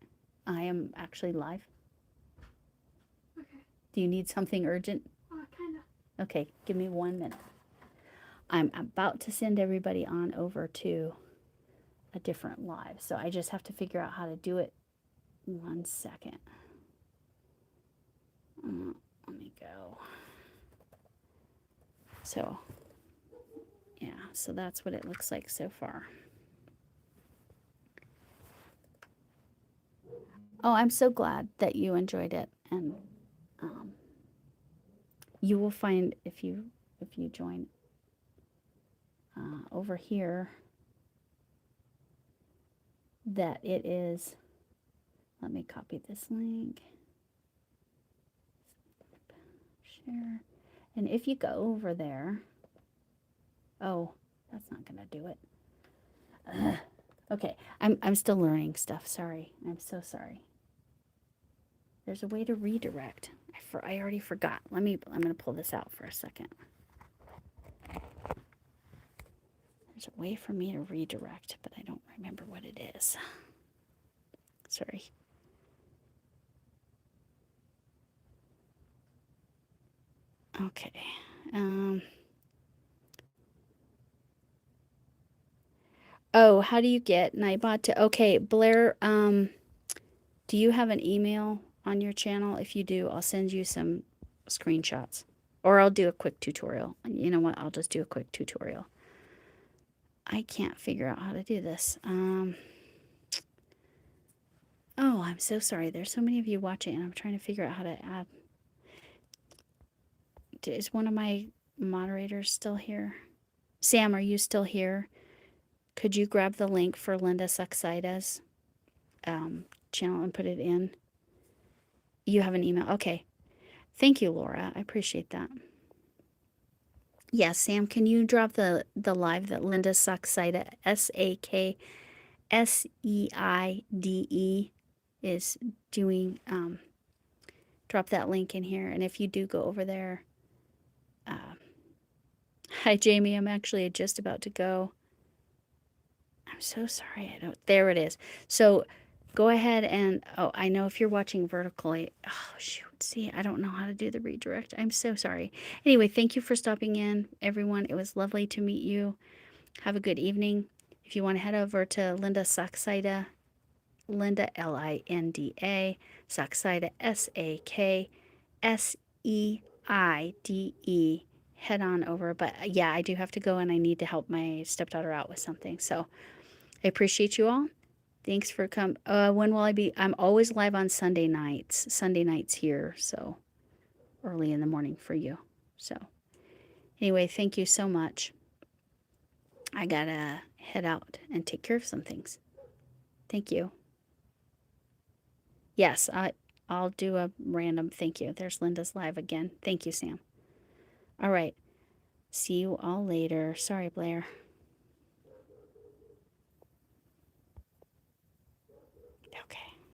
I am actually live. Okay. Do you need something urgent? Kinda. Okay, give me 1 minute. I'm about to send everybody on over to a different live, so I just have to figure out how to do it. 1 second. Let me go. So, yeah, so that's what it looks like so far. Oh, I'm so glad that you enjoyed it, and you will find if you join over here that it is. Let me copy this link. Share, and if you go over there, oh, that's not gonna do it. Okay, I'm still learning stuff. Sorry, I'm so sorry. There's a way to redirect. I already forgot. I'm gonna pull this out for a second. There's a way for me to redirect, but I don't remember what it is. Sorry. Okay. Oh, how do you get Nightbot to? Okay, Blair. Do you have an email on your channel? If you do, I'll send you some screenshots, or I'll do a quick tutorial. You know what? I'll just do a quick tutorial. I can't figure out how to do this. Oh, I'm so sorry. There's so many of you watching, and I'm trying to figure out how to add. Is one of my moderators still here? Sam, are you still here? Could you grab the link for Linda Saxaida's channel and put it in? You have an email. Okay. Thank you, Laura. I appreciate that. Yes, Sam, can you drop the live that Linda Saxaida, Sakseide, is doing? Drop that link in here. And if you do go over there, hi, Jamie. I'm actually just about to go. I'm so sorry. There it is. So go ahead and, oh, I know if you're watching vertically, oh, shoot. See, I don't know how to do the redirect. I'm so sorry. Anyway, thank you for stopping in, everyone. It was lovely to meet you. Have a good evening. If you want to head over to Linda Saxaida, Linda, Linda, Saxaida, Sakseide, head on over. But yeah, I do have to go and I need to help my stepdaughter out with something. So I appreciate you all. Thanks for coming. When will I be? I'm always live on Sunday nights. Sunday nights here, so early in the morning for you. So anyway, thank you so much. I gotta head out and take care of some things. Thank you. Yes, I'll do a random thank you. There's Linda's live again. Thank you, Sam. All right. See you all later. Sorry, Blair.